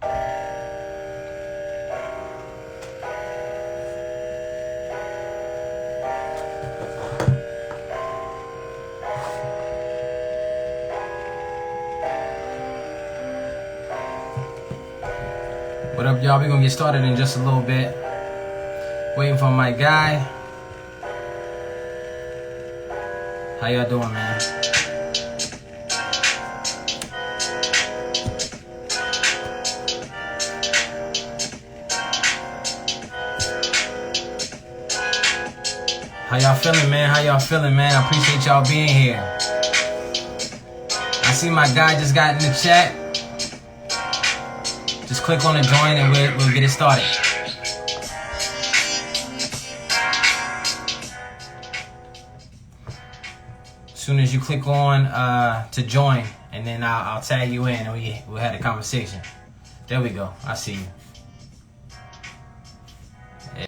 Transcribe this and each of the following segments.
What up, y'all? We're gonna get started in just a little bit. Waiting for my guy. How y'all doing, man? How y'all feeling, man? How y'all feeling, man? I appreciate y'all being here. I see my guy just got in the chat. Just click on the join and we'll get it started. As soon as you click on to join, and then I'll tag you in and we'll have a conversation. There we go. I see you. Yeah.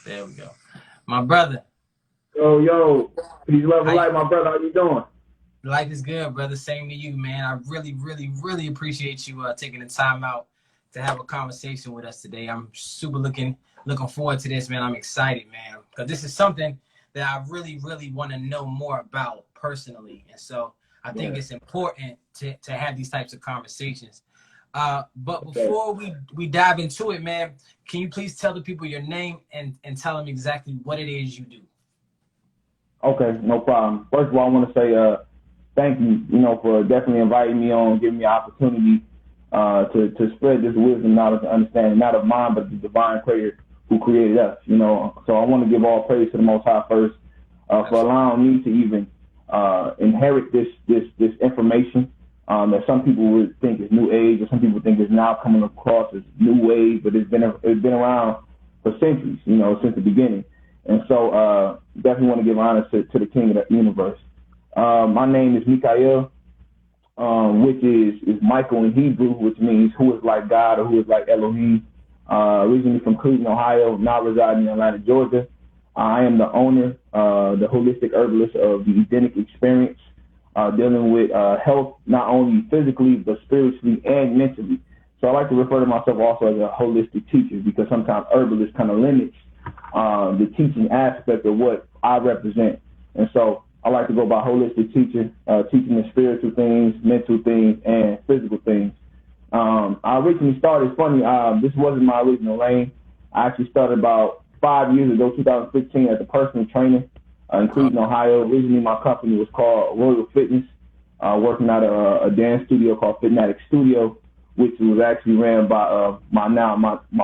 There we go. My brother. Yo, peace, love, and light, my brother. How you doing? Life is good, brother. Same to you, man. I really appreciate you taking the time out to have a conversation with us today. I'm super looking forward to this, man. I'm excited, man, because this is something that I really want to know more about personally, and so I think it's important to have these types of conversations. But before we dive into it, man, can you please tell the people your name and tell them exactly what it is you do? Okay, no problem. First of all, I want to say thank you, for definitely inviting me on, giving me an opportunity to spread this wisdom, knowledge, and understanding, not of mine, but the divine creator who created us, So I want to give all praise to the Most High first for allowing me to even inherit this information that some people would think is new age, or some people think is now coming across as new wave, but it's been around for centuries, since the beginning. And so definitely want to give honor to the King of the universe. My name is Mika'el, which is Michael in Hebrew, which means who is like God or who is like Elohim. Originally from Cleveland, Ohio, now residing in Atlanta, Georgia. I am the owner, the holistic herbalist of the Intellect experience, dealing with health, not only physically, but spiritually and mentally. So I like to refer to myself also as a holistic teacher, because sometimes herbalist kind of limits the teaching aspect of what I represent. And so I like to go by holistic teacher, teaching the spiritual things, mental things, and physical things. I originally started, it's funny, this wasn't my original lane. I actually started about 5 years ago, 2015, as a personal trainer in Cleveland, Ohio. Originally, my company was called Royal Fitness, working out a dance studio called Fitnatic Studio, which was actually ran by my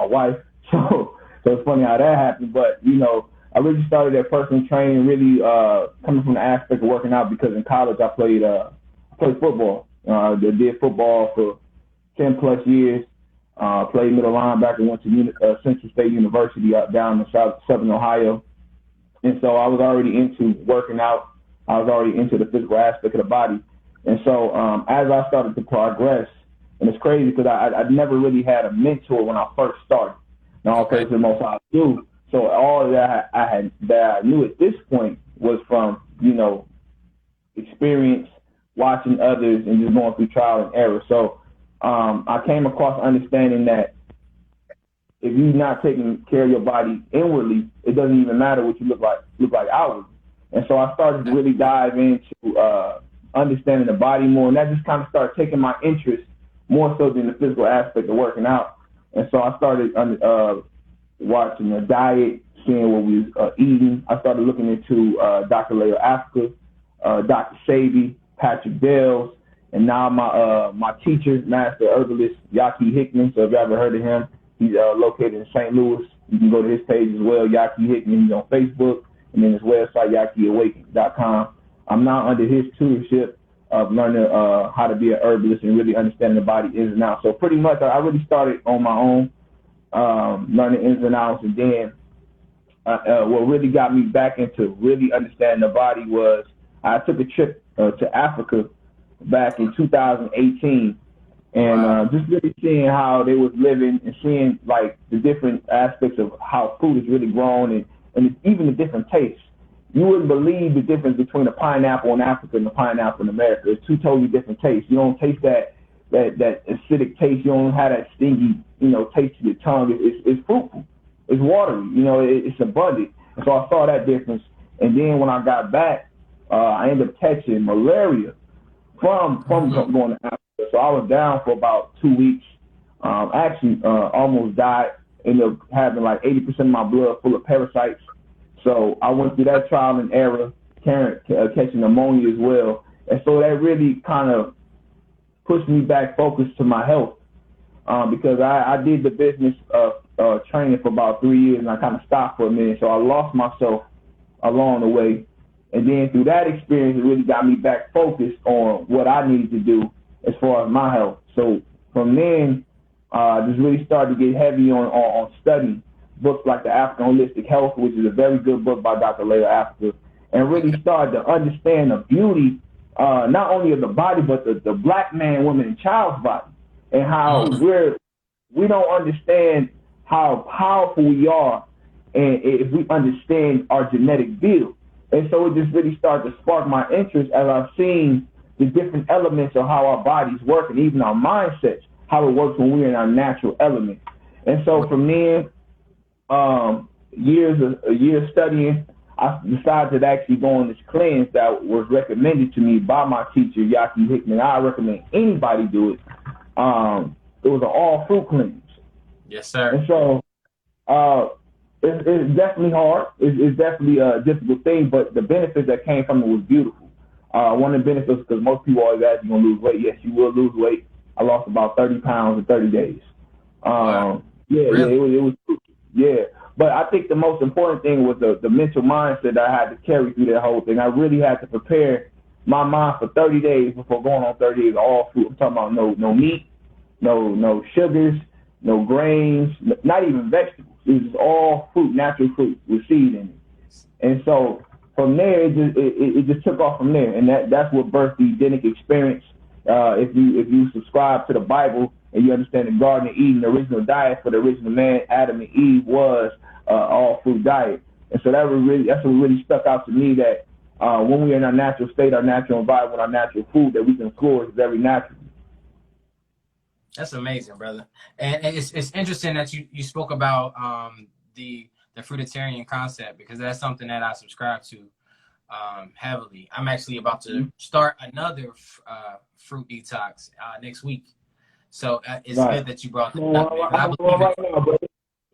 wife. So it's funny how that happened. But, I really started that personal training, really coming from the aspect of working out, because in college I played football. I did football for 10 plus years. Played middle linebacker, went to Central State University down in Southern Ohio. And so I was already into working out. I was already into the physical aspect of the body. And so as I started to progress, and it's crazy because I never really had a mentor when I first started. Now, all praise to the Most High do. So all that I knew at this point was from, experience, watching others, and just going through trial and error. So I came across understanding that if you're not taking care of your body inwardly, it doesn't even matter what you look like outwardly. And so I started to really dive into understanding the body more, and that just kind of started taking my interest more so than the physical aspect of working out. And so I started watching the diet, seeing what we was eating. I started looking into Dr. Leo Africa, Dr. Shaby, Patrick Dales, and now my teacher, master herbalist, Yaki Hickman. So if you ever heard of him, he's located in St. Louis. You can go to his page as well, Yaki Hickman. He's on Facebook, and then his website, YakiAwaken.com. I'm now under his tutorship of learning how to be an herbalist and really understanding the body ins and outs. So pretty much I really started on my own, learning ins and outs, and then what really got me back into really understanding the body was I took a trip to Africa back in 2018, and just really seeing how they was living and seeing like the different aspects of how food is really grown and even the different tastes. you wouldn't believe the difference between a pineapple in Africa and a pineapple in America. It's two totally different tastes. You don't taste that acidic taste. You don't have that stingy, taste to your tongue. It's fruitful. It's watery. It's abundant. And so I saw that difference. And then when I got back, I ended up catching malaria from going to Africa. So I was down for about 2 weeks. Actually, almost died. Ended up having like 80% of my blood full of parasites. So I went through that trial and error, catching pneumonia as well. And so that really kind of pushed me back focused to my health, because I did the business of training for about 3 years, and I kind of stopped for a minute. So I lost myself along the way. And then through that experience, it really got me back focused on what I needed to do as far as my health. So from then, just really started to get heavy on studying books like The African Holistic Health, which is a very good book by Dr. Leah Africa, and really started to understand the beauty, not only of the body, but the black man, woman, and child's body, and how we don't understand how powerful we are, and if we understand our genetic build. And so it just really started to spark my interest as I've seen the different elements of how our bodies work, and even our mindsets, how it works when we're in our natural element. And so from then, years studying, I decided to actually go on this cleanse that was recommended to me by my teacher, Yaki Hickman. I recommend anybody do it. It was an all fruit cleanse. Yes, sir. And so it's definitely hard. It's definitely a difficult thing, but the benefits that came from it was beautiful. One of the benefits, because most people always ask, you going to lose weight? Yes, you will lose weight. I lost about 30 pounds in 30 days. Wow. Really? It was. Yeah. But I think the most important thing was the mental mindset that I had to carry through that whole thing. I really had to prepare my mind for 30 days before going on 30 days of all fruit. I'm talking about no meat, no sugars, no grains, not even vegetables. It was all fruit, natural fruit with seed in it. And so from there, it just took off from there. And that's what birthed the Edenic experience. If you subscribe to the Bible and you understand the Garden of Eden, the original diet for the original man, Adam and Eve, was all fruit diet. And so that's what really stuck out to me, that when we're in our natural state, our natural environment, our natural food, that we can flourish very naturally. That's amazing, brother. And it's interesting that you spoke about the fruitarian concept, because that's something that I subscribe to heavily. I'm actually about to start another fruit detox next week. So it's good that you brought that up, man. I believe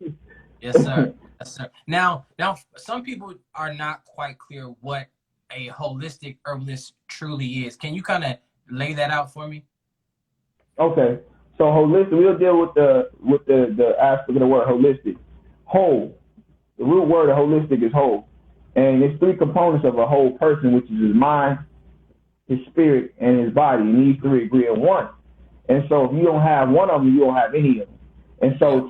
it. Yes, sir. Yes, sir. Now, some people are not quite clear what a holistic herbalist truly is. Can you kind of lay that out for me? Okay. So holistic, we'll deal with the aspect of the word holistic. Whole. The root word of holistic is whole. And there's three components of a whole person, which is his mind, his spirit, and his body. And these three agree in one. And so if you don't have one of them, you don't have any of them. And so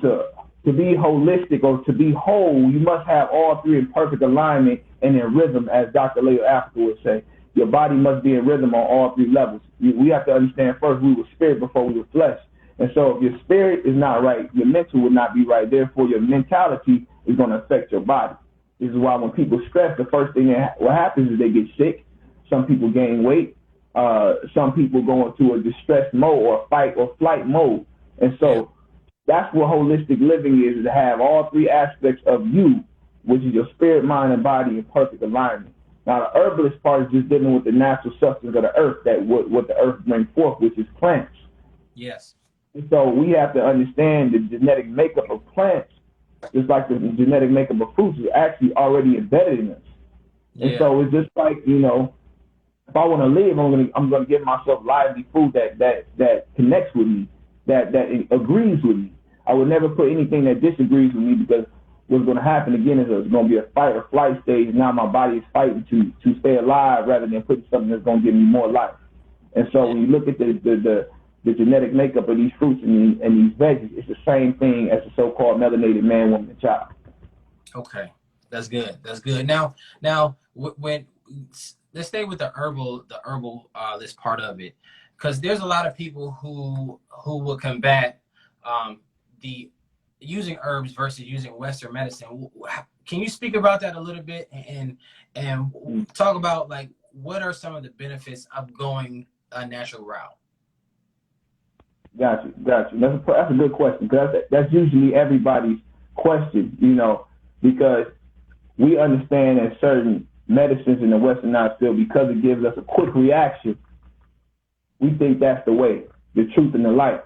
to be holistic, or to be whole, you must have all three in perfect alignment and in rhythm, as Dr. Leah Africa would say. Your body must be in rhythm on all three levels. We have to understand first, we were spirit before we were flesh. And so if your spirit is not right, your mental will not be right. Therefore, your mentality is going to affect your body. This is why when people stress, the first thing what happens is they get sick. Some people gain weight. Some people go into a distress mode, or fight or flight mode. And so that's what holistic living is to have all three aspects of you, which is your spirit, mind, and body, in perfect alignment. Now, the herbalist part is just dealing with the natural substance of the earth, that what the earth brings forth, which is plants. Yes. And so we have to understand the genetic makeup of plants, just like the genetic makeup of fruits, is actually already embedded in us. And so it's just like, if I want to live, I'm gonna give myself lively food that connects with me, that agrees with me. I would never put anything that disagrees with me, because what's going to happen again is it's going to be a fight or flight stage. Now my body is fighting to stay alive, rather than putting something that's going to give me more life. And so when you look at the genetic makeup of these fruits and these veggies, it's the same thing as the so-called melanated man, woman, and child. Okay, that's good. That's good. Now, when let's stay with the herbal list part of it, because there's a lot of people who will combat the using herbs versus using Western medicine. can you speak about that a little bit and talk about like what are some of the benefits of going a natural route? Got you. That's a good question, because that's usually everybody's question, you know, because we understand that certain medicines in the westernized field, because it gives us a quick reaction, we think that's the way, the truth and the light.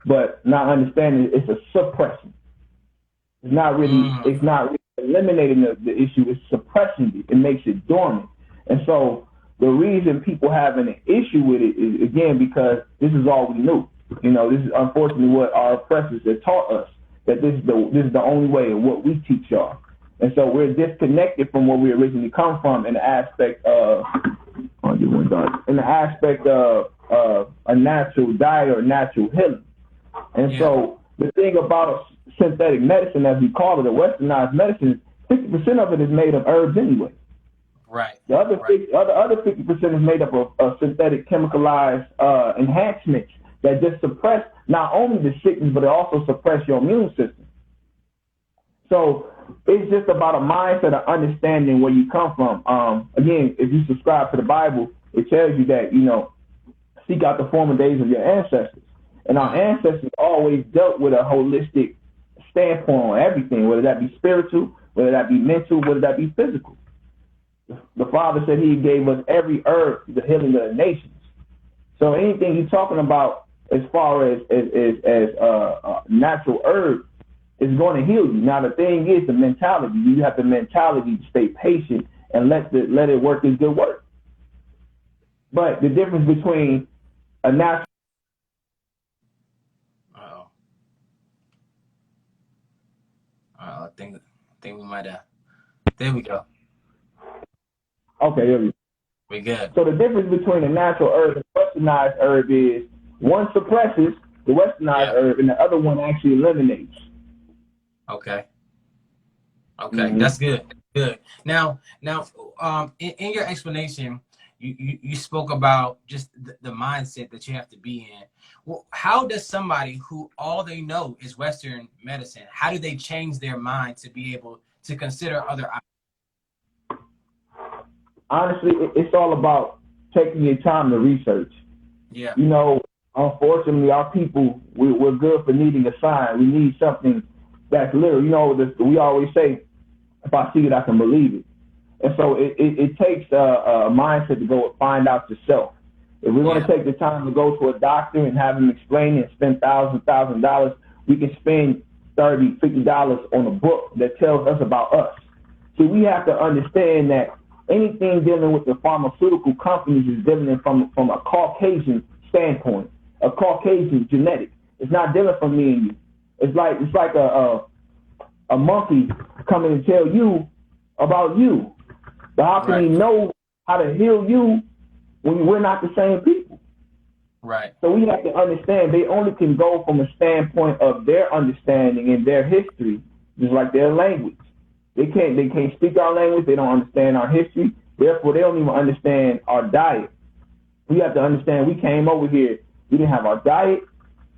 But not understanding it's a suppression. It's not really eliminating the issue, it's suppressing it. It makes it dormant. And so the reason people having an issue with it is, again, because this is all we knew. You know, this is unfortunately what our oppressors have taught us, that this is the only way of what we teach y'all. And so we're disconnected from where we originally come from in the aspect of a natural diet or natural healing. And so the thing about a synthetic medicine, as we call it, a westernized medicine, 50% of it is made of herbs anyway. Right. The other 50% is made up of synthetic chemicalized enhancements that just suppress not only the sickness, but it also suppress your immune system. So it's just about a mindset of understanding where you come from. Again, if you subscribe to the Bible, it tells you that, you know, seek out the former days of your ancestors. And our ancestors always dealt with a holistic standpoint on everything, whether that be spiritual, whether that be mental, whether that be physical. The Father said he gave us every herb to the healing of the nations. So anything you're talking about as far as natural herb is going to heal you. Now the thing is the mentality. You have the mentality to stay patient and let it work its good work. But the difference between a natural I think we might have. There we go. Okay, there we go. We good. So the difference between a natural herb and a westernized herb is one suppresses the westernized herb and the other one actually eliminates. Okay. Okay, that's good. Good. Now, in your explanation, you spoke about just the mindset that you have to be in. Well, how does somebody who all they know is Western medicine, how do they change their mind to be able to consider other options? Honestly, it's all about taking your time to research. Yeah. You know, unfortunately, our people, we're good for needing a sign. We need something that's literal. You know, we always say, if I see it, I can believe it. And so it takes a mindset to go find out yourself. If we're going to take the time to go to a doctor and have him explain it and spend $1,000, we can spend $30, $50 on a book that tells us about us. So we have to understand that anything dealing with the pharmaceutical companies is dealing from a Caucasian standpoint, a Caucasian genetic. It's not dealing from me and you. It's like a monkey coming to tell you about you. But how can he know how to heal you when we're not the same people? Right. So we have to understand they only can go from a standpoint of their understanding and their history, just like their language. They can't speak our language. They don't understand our history. Therefore, they don't even understand our diet. We have to understand we came over here. We didn't have our diet.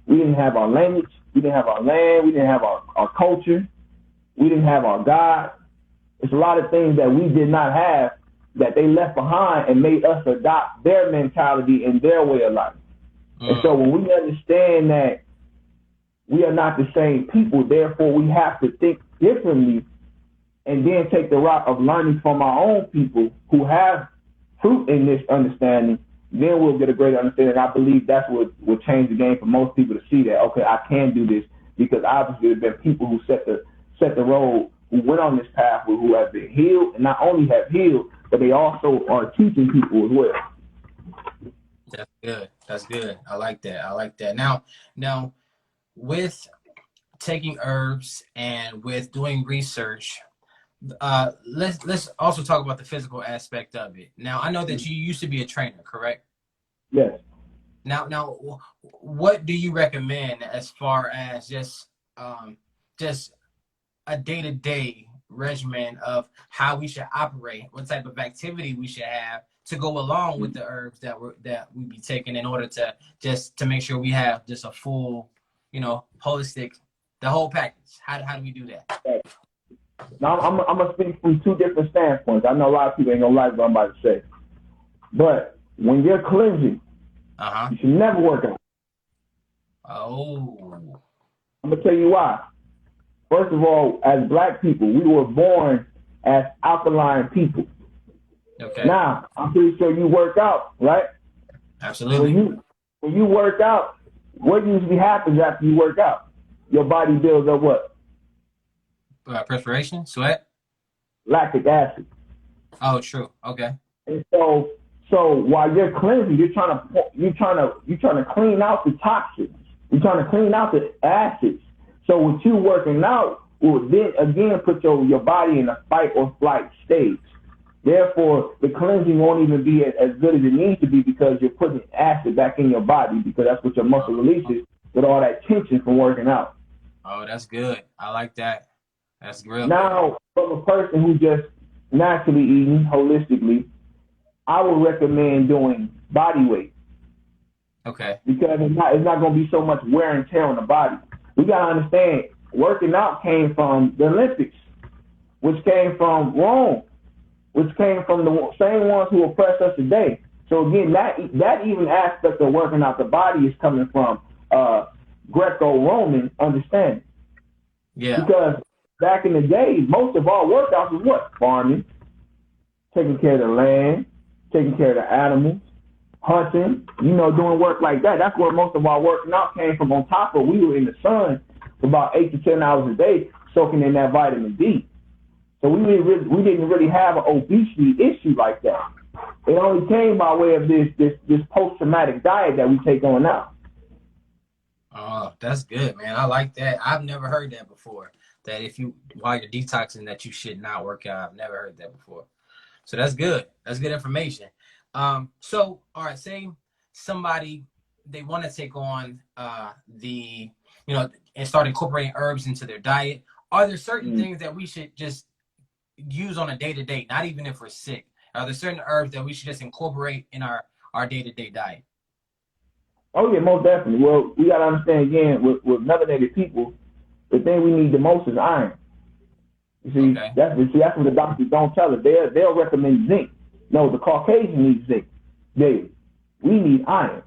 We didn't have our language. We didn't have our land. We didn't have our culture. We didn't have our God. It's a lot of things that we did not have that they left behind and made us adopt their mentality and their way of life. And so when we understand that we are not the same people, therefore we have to think differently and then take the route of learning from our own people who have fruit in this understanding, then we'll get a greater understanding. I believe that's what will change the game for most people to see that, okay, I can do this, because obviously there's been people who set the road, who went on this path, who have been healed, and not only have healed, but they also are teaching people as well. That's good. That's good. I like that. I like that. Now, with taking herbs and with doing research, let's also talk about the physical aspect of it. Now, I know that you used to be a trainer, correct? Yes. Now, what do you recommend as far as just a day-to-day regimen of how we should operate, what type of activity we should have to go along with the herbs that we be taking in order to make sure we have just a full, holistic, the whole package? How do we do that? Now I'm gonna speak from two different standpoints. I know a lot of people ain't gonna like what I'm about to say, but when you're cleansing, you should never work out. Oh. I'm gonna tell you why. First of all, as black people, we were born as alkaline people. Okay. Now, I'm pretty sure you work out, right? Absolutely. When you work out, what usually happens after you work out? Your body builds up what? Perspiration, sweat. Lactic acid. Oh, true. Okay. And so while you're cleansing, you're trying to clean out the toxins. You're trying to clean out the acids. So with you working out will then again put your body in a fight or flight stage. Therefore, the cleansing won't even be as good as it needs to be because you're putting acid back in your body because that's what your muscle releases with all that tension from working out. Oh, that's good. I like that. That's real. Now, from a person who just naturally eating holistically, I would recommend doing body weight. Okay. Because it's not going to be so much wear and tear on the body. We got to understand, working out came from the Olympics, which came from Rome, which came from the same ones who oppress us today. So again, that even aspect of working out the body is coming from Greco-Roman understanding. Yeah. Because back in the day, most of our workouts was what? Farming, taking care of the land, taking care of the animals, hunting, doing work like that. That's where most of our working out came from. On top of, we were in the sun for about 8 to 10 hours a day, soaking in that vitamin D. So we didn't really have an obesity issue like that. It only came by way of this post-traumatic diet that we take on now. Oh, that's good, man. I like that. I've never heard that before. That while you're detoxing, that you should not work out. I've never heard that before. So that's good. That's good information. So, all right, say somebody, they want to take on and start incorporating herbs into their diet. Are there certain things that we should just use on a day-to-day, not even if we're sick? Are there certain herbs that we should just incorporate in our day-to-day diet? Oh, yeah, most definitely. Well, we got to understand, again, with melanated people, the thing we need the most is iron. You see, okay. that's what the doctors don't tell us. They'll recommend zinc. No, the Caucasian needs zinc daily. We need iron.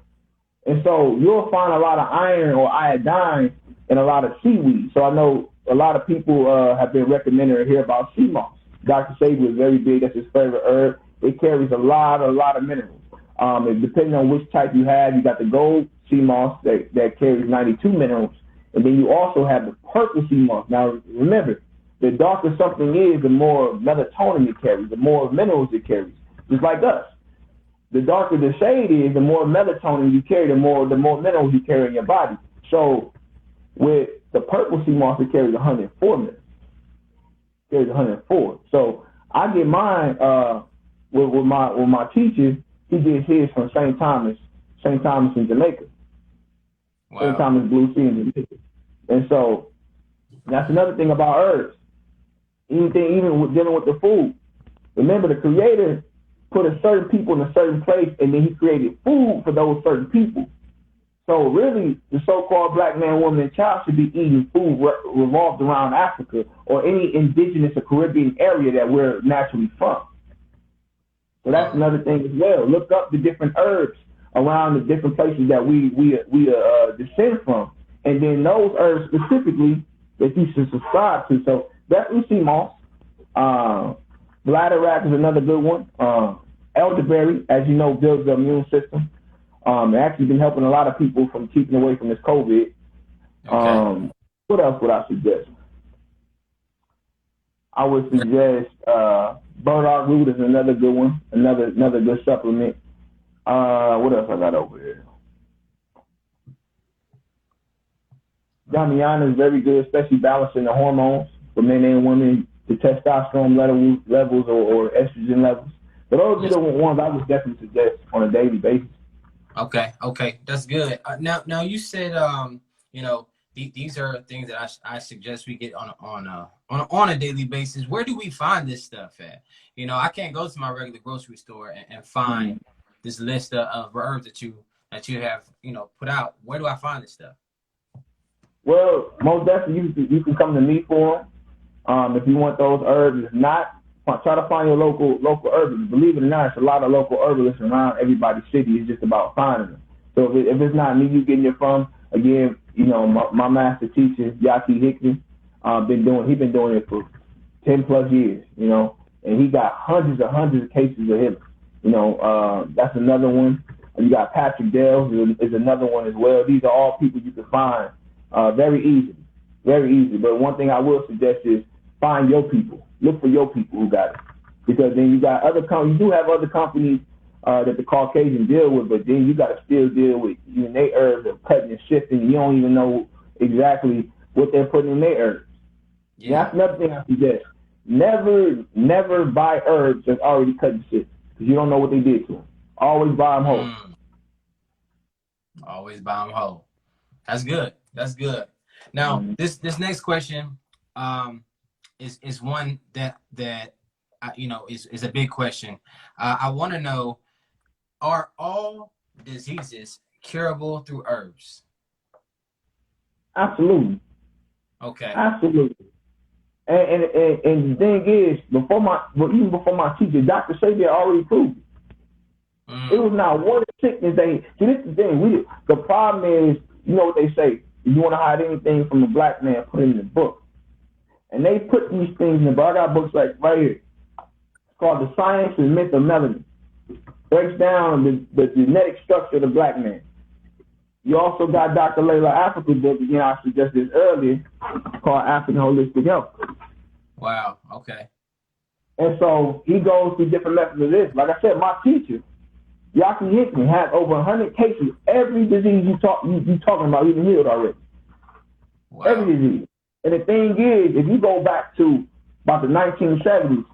And so you'll find a lot of iron or iodine in a lot of seaweed. So I know a lot of people have been recommending or hear about sea moss. Dr. Saber is very big. That's his favorite herb. It carries a lot of minerals. Depending on which type you have, you got the gold sea moss that carries 92 minerals. And then you also have the purple sea moss. Now, remember, the darker something is, the more melatonin it carries, the more minerals it carries, just like us. The darker the shade is, the more melatonin you carry, the more minerals you carry in your body. So with the purple sea moss, it carries 104 minerals. It carries 104. So I get mine with my teacher. He gets his from St. Thomas in Jamaica. Wow. St. Thomas Blue Sea in Jamaica. And so that's another thing about herbs. Even dealing with the food. Remember, the Creator put a certain people in a certain place, and then he created food for those certain people. So really, the so-called black man, woman, and child should be eating food revolved around Africa or any indigenous or Caribbean area that we're naturally from. So that's another thing as well. Look up the different herbs around the different places that we descend from, and then those herbs specifically that you should subscribe to. So definitely sea moss. Bladderwrack is another good one. Elderberry, as you know, builds the immune system. It's actually been helping a lot of people from keeping away from this COVID. Okay. What else would I suggest? I would suggest burdock root is another good one, another good supplement. What else I got over here? Damiana is very good, especially balancing the hormones for men and women, the testosterone levels or estrogen levels. But those are the ones I would definitely suggest on a daily basis. Okay, that's good. Now you said these are things that I suggest we get on a daily basis. Where do we find this stuff at? I can't go to my regular grocery store and find this list of herbs that you have put out. Where do I find this stuff? Well, most definitely you can come to me for them. If you want those herbs, if not, try to find your local herbalist. Believe it or not, it's a lot of local herbalists around everybody's city. It's just about finding them. So if it's not me, you getting it from, again, you know, my master teacher, Yaki Hickman, he's been doing it for 10 plus years, you know, and he got hundreds of cases of healing. You know, that's another one. You got Patrick Dale is another one as well. These are all people you can find very easily, very easy. But one thing I will suggest is find your people. Look for your people who got it, because then you got you do have other companies that the Caucasian deal with, but then you got to still deal with they herbs are cutting and shifting. You don't even know exactly what they're putting in their herbs. Yeah. That's another thing I suggest. Never buy herbs that's already cut and shit, because you don't know what they did to them. Always buy them whole. Always buy them whole. That's good. That's good. Now, this next question is one that is a big question. I want to know, are all diseases curable through herbs? Absolutely. Okay. Absolutely. And the thing is, even before my teacher, Dr. Sabier already proved it. It was not one sickness see, this is the thing. The problem is, you know what they say, if you want to hide anything from a black man, put it in the book. And they put these things in the book. I got books like right here. It's called The Science and Myth of Melanin. Breaks down the genetic structure of the black man. You also got Dr. Layla Africa book, again, I suggested earlier, called African Holistic Health. Wow, okay. And so he goes through different methods of this. Like I said, my teacher, Yaki Hickman, had over 100 cases. Every disease you talking about, even healed already. Wow. Every disease. And the thing is, if you go back to about the 1970s,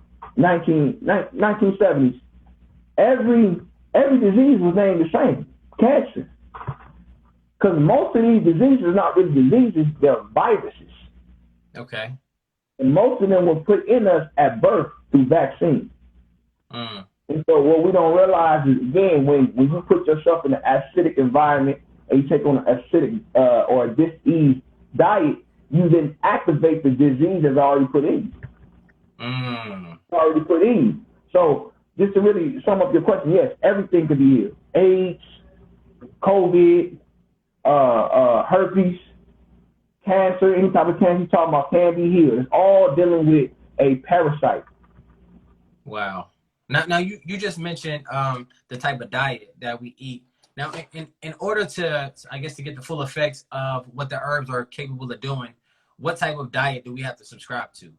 every disease was named the same, cancer. Because most of these diseases are not really diseases, they're viruses. Okay. And most of them were put in us at birth through vaccines. And so what we don't realize is, again, when you put yourself in an acidic environment and you take on an acidic or a diseased diet, you then activate the disease that's already put in you. Already put in you. So just to really sum up your question, yes, everything could be healed. AIDS, COVID, herpes, cancer, any type of cancer you're talking about can be healed. It's all dealing with a parasite. Wow. Now you just mentioned the type of diet that we eat. Now, in order to, I guess, to get the full effects of what the herbs are capable of doing, what type of diet do we have to subscribe to?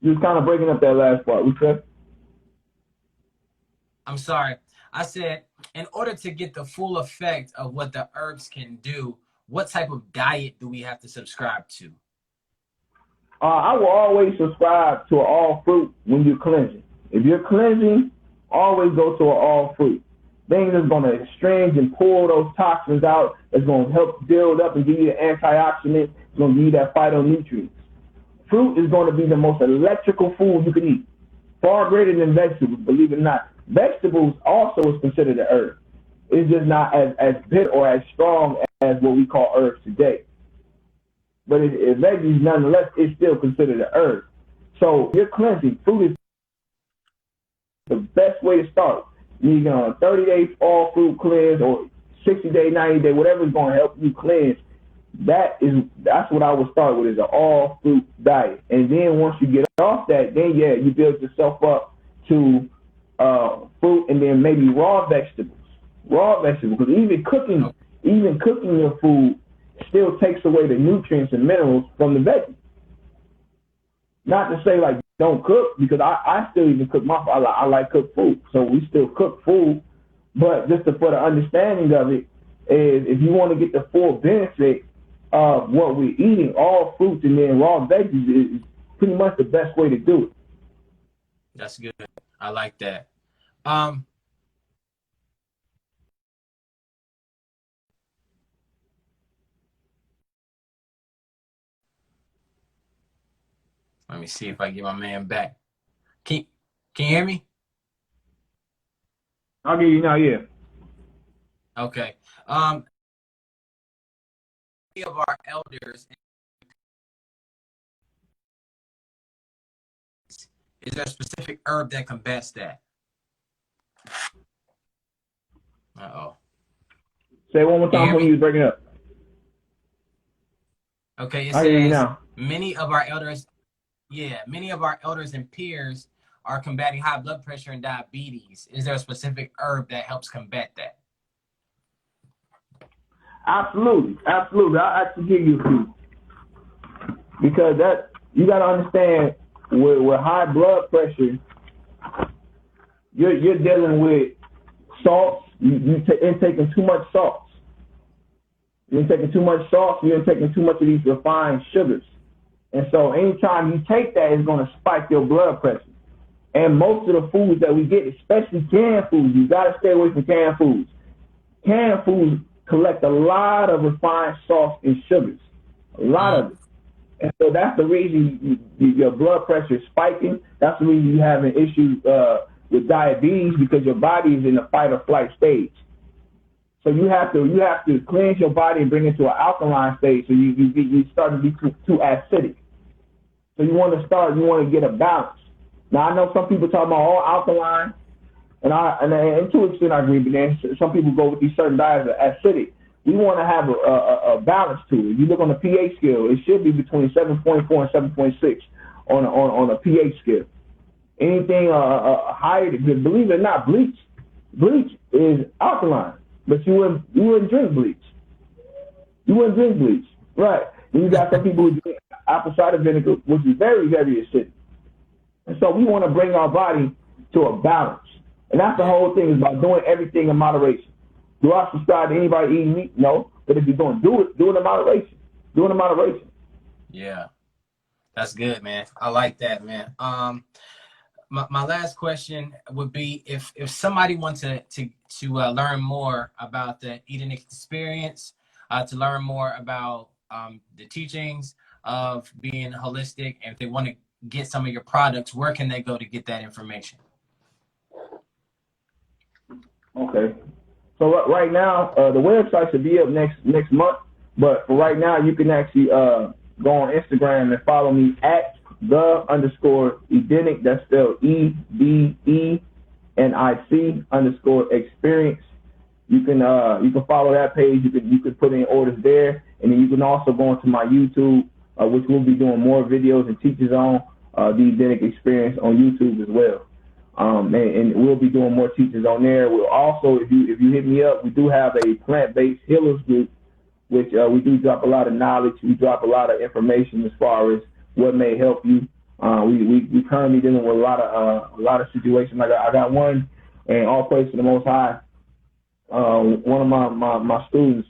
You was kind of breaking up that last part. What's that? I'm sorry. I said, in order to get the full effect of what the herbs can do, what type of diet do we have to subscribe to? I will always subscribe to an all fruit when you're cleansing. If you're cleansing, always go to an all fruit. Things that's going to estrange and pull those toxins out. It's going to help build up and give you an antioxidant. It's going to give you that phytonutrients. Fruit is going to be the most electrical food you can eat. Far greater than vegetables, believe it or not. Vegetables also is considered an herb. It's just not as bitter or as strong as what we call herbs today. But veggies, nonetheless, is still considered an herb. So you're cleansing. Fruit is the best way to start. You get on a 30-day all fruit cleanse or 60-day, 90-day, whatever is going to help you cleanse. That's what I would start with, is an all fruit diet. And then once you get off that, then yeah, you build yourself up to fruit and then maybe raw vegetables. Because even cooking your food still takes away the nutrients and minerals from the veggies. Not to say like don't cook, because I still even cook I like cooked food, so we still cook food. But just for the understanding of it is, if you want to get the full benefit of what we're eating, all fruits and then raw veggies is pretty much the best way to do it. That's good. I like that. Let me see if I get my man back. Can you hear me? I'll get you now, yeah. Okay. Of our elders Is there a specific herb that combats that? Uh-oh. Say it one more Can you time hear when me? you was breaking up. Okay, it I hear you says now. many of our elders, yeah, many of our elders and peers are combating high blood pressure and diabetes. Is there a specific herb that helps combat that? Absolutely, absolutely. I'll actually give you a few because that you got to understand with high blood pressure, you're dealing with salts. You're taking too much salts. You're taking too much salt. You're taking too much of these refined sugars. And so anytime you take that, it's going to spike your blood pressure. And most of the foods that we get, especially canned foods, you got to stay away from canned foods. Canned foods collect a lot of refined salts and sugars, a lot of it. And so that's the reason your blood pressure is spiking. That's the reason you're having issues with diabetes, because your body is in the fight or flight stage. So you have to cleanse your body and bring it to an alkaline stage. So you start to be too acidic. So you want to get a balance. Now I know some people talk about all alkaline, and to an extent I agree, but then some people go with these certain diets that are acidic. We want to have a balance to it. You look on the pH scale, it should be between 7.4 and 7.6 on a pH scale. Anything higher, believe it or not, bleach is alkaline, but you wouldn't drink bleach. You wouldn't drink bleach, right? Then you got some people who drink apple cider vinegar, which is very, very acidic. And so we want to bring our body to a balance. And that's the whole thing, is about doing everything in moderation. Do I subscribe to anybody eating meat? No. But if you're going to do it in moderation. Do it in moderation. Yeah, that's good, man. I like that, man. My last question would be, if somebody wants to learn more about the eating experience, to learn more about the teachings of being holistic, and if they want to get some of your products, where can they go to get that information? Okay. So right now, the website should be up next month. But for right now, you can actually go on Instagram and follow me at _Edenic. That's spelled EDENIC_experience. You can follow that page. You can put in orders there, and then you can also go into my YouTube, which we'll be doing more videos and teachers on the Edenic experience on YouTube as well. And we'll be doing more teachers on there. We'll also, if you hit me up, we do have a plant-based healers group, which we do drop a lot of knowledge. We drop a lot of information as far as what may help you. We currently dealing with a lot of situations. Like I got one, and all praise to the Most High. One of my students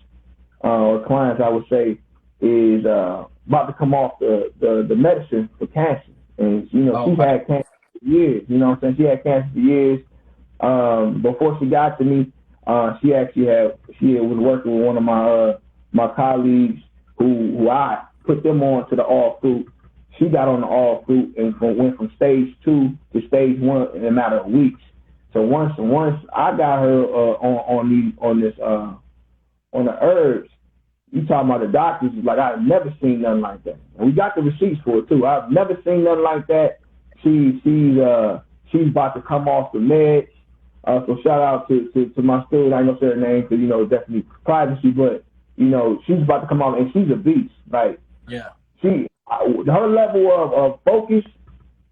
or clients, I would say, is about to come off the medicine for cancer, and she's had cancer for years. You know what I'm saying? She had cancer for years. Before she got to me, she was working with one of my colleagues who I put them on to the all fruit. She got on the all fruit and went from stage 2 to stage 1 in a matter of weeks. So once I got her on the herbs, you talking about the doctors, like, I've never seen nothing like that. And we got the receipts for it too. I've never seen nothing like that. She's about to come off the meds. So shout out to my student. I ain't gonna say her name because definitely privacy, but she's about to come off, and she's a beast. Like, yeah, her level of focus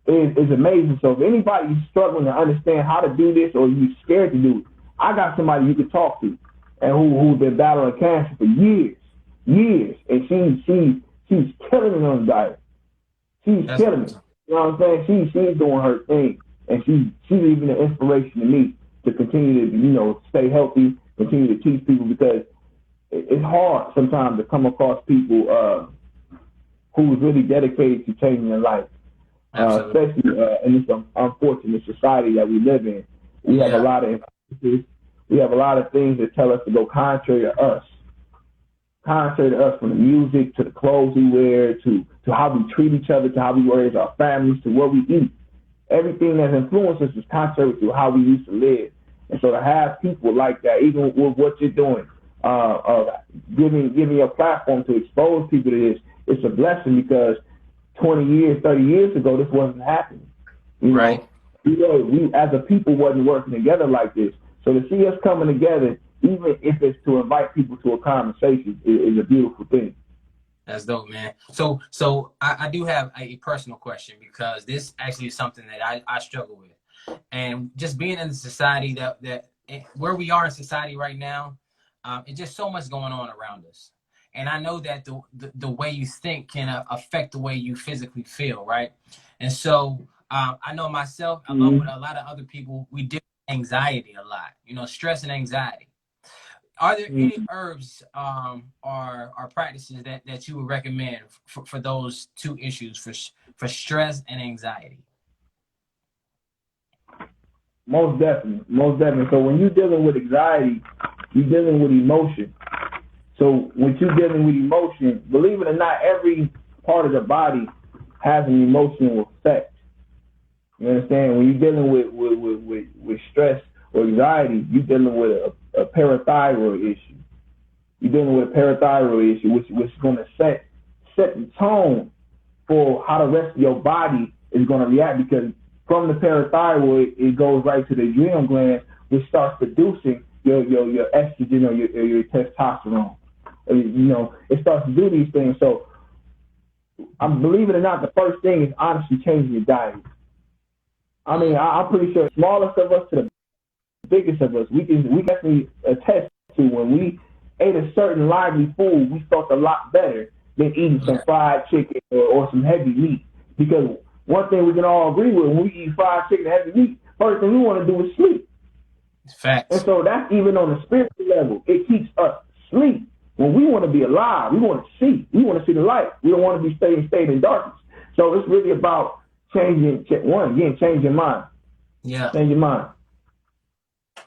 is amazing. So if anybody's struggling to understand how to do this, or you're scared to do it, I got somebody you can talk to, and who's been battling cancer for years, and she's killing it on the diet. She's killing it. You know what I'm saying? She's doing her thing, and she's even an inspiration to me to continue to stay healthy, continue to teach people, because it's hard sometimes to come across people who's really dedicated to changing their life. Especially in this unfortunate society that we live in. We have a lot of injustices. We have a lot of things that tell us to go contrary to us. Contrary to us, from the music to the clothes we wear to how we treat each other, to how we raise our families, to what we eat. Everything that's influenced us is contrary to how we used to live. And so to have people like that, even with what you're doing, giving a platform to expose people to this, it's a blessing, because 20 years, 30 years ago, this wasn't happening. You Right. know, we as a people wasn't working together like this. So to see us coming together, even if it's to invite people to a conversation, is a beautiful thing. That's dope, man. So I do have a personal question because this actually is something that I struggle with. And just being in the society where we are in society right now, it's just so much going on around us. And I know that the way you think can affect the way you physically feel, right? And so I know myself, along with Mm-hmm. a lot of other people, we deal with anxiety a lot, stress and anxiety. Are there any herbs or practices that you would recommend for those two issues for stress and anxiety? Most definitely, most definitely. So when you're dealing with anxiety, you're dealing with emotion. So when you're dealing with emotion, believe it or not, every part of the body has an emotional effect. You understand? When you're dealing with stress or anxiety, you're dealing with a parathyroid issue. You're dealing with a parathyroid issue, which is going to set the tone for how the rest of your body is going to react, because from the parathyroid, it goes right to the adrenal glands, which starts producing your estrogen or your testosterone. It starts to do these things. So, believe it or not, the first thing is honestly changing your diet. I mean, I'm pretty sure the smallest of us to the biggest of us, we definitely attest to when we ate a certain lively food, we felt a lot better than eating some fried chicken or some heavy meat. Because one thing we can all agree with, when we eat fried chicken and heavy meat, first thing we want to do is sleep. Facts. And so that's even on the spiritual level. It keeps us asleep. When we want to be alive, we want to see. We want to see the light. We don't want to be staying in darkness. So it's really about change your mind. Yeah. Change your mind.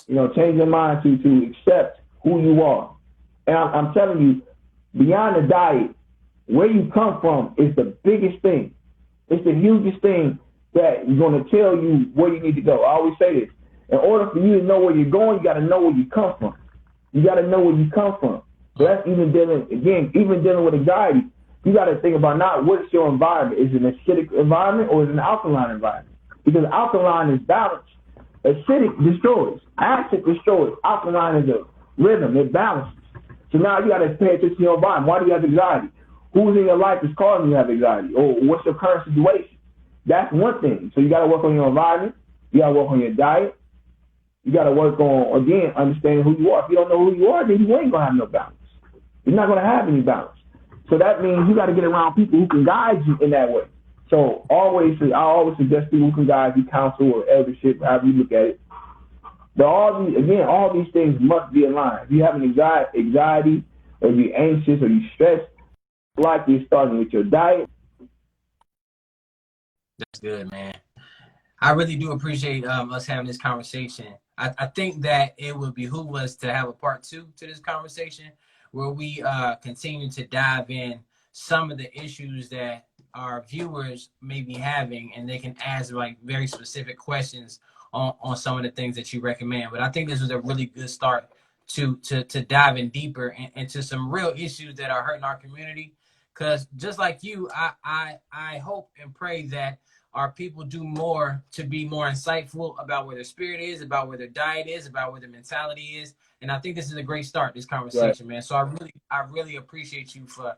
Change your mind to accept who you are. And I'm telling you, beyond the diet, where you come from is the biggest thing. It's the hugest thing that is going to tell you where you need to go. I always say this. In order for you to know where you're going, you got to know where you come from. You got to know where you come from. So that's even dealing with anxiety. You got to think about not what's your environment. Is it an acidic environment or is it an alkaline environment? Because alkaline is balanced. Acidic destroys. Acid destroys. Alkaline is a rhythm. It balances. So now you got to pay attention to your environment. Why do you have anxiety? Who's in your life is causing you to have anxiety? Or what's your current situation? That's one thing. So you got to work on your environment. You got to work on your diet. You got to work on, again, understanding who you are. If you don't know who you are, then you ain't going to have no balance. You're not going to have any balance. So that means you got to get around people who can guide you in that way. So I always suggest people who can guide you, counsel or eldership, however you look at it. But all these things must be aligned. If you have an anxiety or you're anxious or you're stressed, likely it's starting with your diet. That's good, man. I really do appreciate us having this conversation. I think that it would behoove us to have a part 2 to this conversation where we continue to dive in some of the issues that our viewers may be having, and they can ask like very specific questions on some of the things that you recommend. But I think this was a really good start to dive in deeper into some real issues that are hurting our community. Because just like you, I hope and pray that our people do more to be more insightful about where their spirit is, about where their diet is, about where their mentality is. And I think this is a great start, this conversation, right, man. So I really appreciate you for,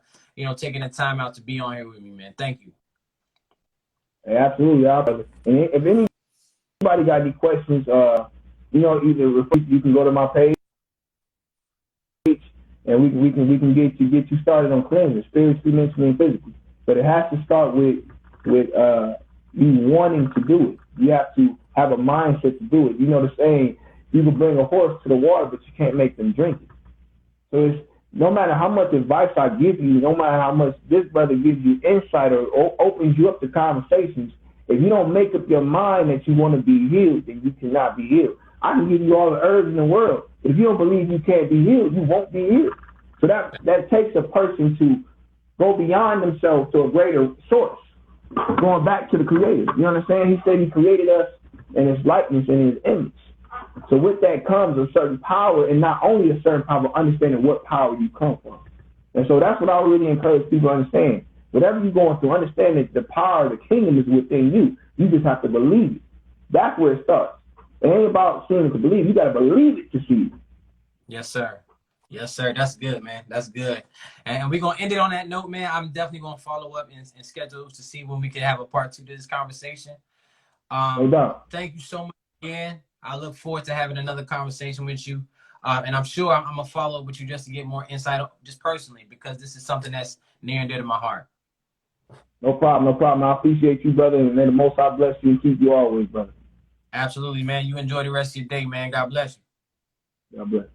taking the time out to be on here with me, man. Thank you. Absolutely. And if anybody got any questions, either you can go to my page and we can get you started on cleansing, spiritually, mentally, and physically. But it has to start with you wanting to do it. You have to have a mindset to do it. You know the saying, you can bring a horse to the water, but you can't make them drink it. So it's no matter how much advice I give you, no matter how much this brother gives you insight or opens you up to conversations, if you don't make up your mind that you want to be healed, then you cannot be healed. I can give you all the herbs in the world, but if you don't believe you can't be healed, you won't be healed. So that takes a person to go beyond themselves to a greater source, going back to the Creator. You understand? He said He created us in His likeness and His image. So with that comes a certain power, and not only a certain power, but understanding what power you come from. And so that's what I really encourage people to understand. Whatever you're going through, understand that the power of the kingdom is within you. You just have to believe it. That's where it starts. It ain't about seeing it to believe. You got to believe it to see it. Yes, sir. Yes, sir. That's good, man. That's good. And we're going to end it on that note, man. I'm definitely going to follow up and schedule to see when we can have a part 2 to this conversation. No doubt. Thank you so much again. I look forward to having another conversation with you. And I'm sure I'm going to follow up with you just to get more insight, just personally, because this is something that's near and dear to my heart. No problem. No problem. I appreciate you, brother. And may the Most High bless you and keep you always, brother. Absolutely, man. You enjoy the rest of your day, man. God bless you. God bless.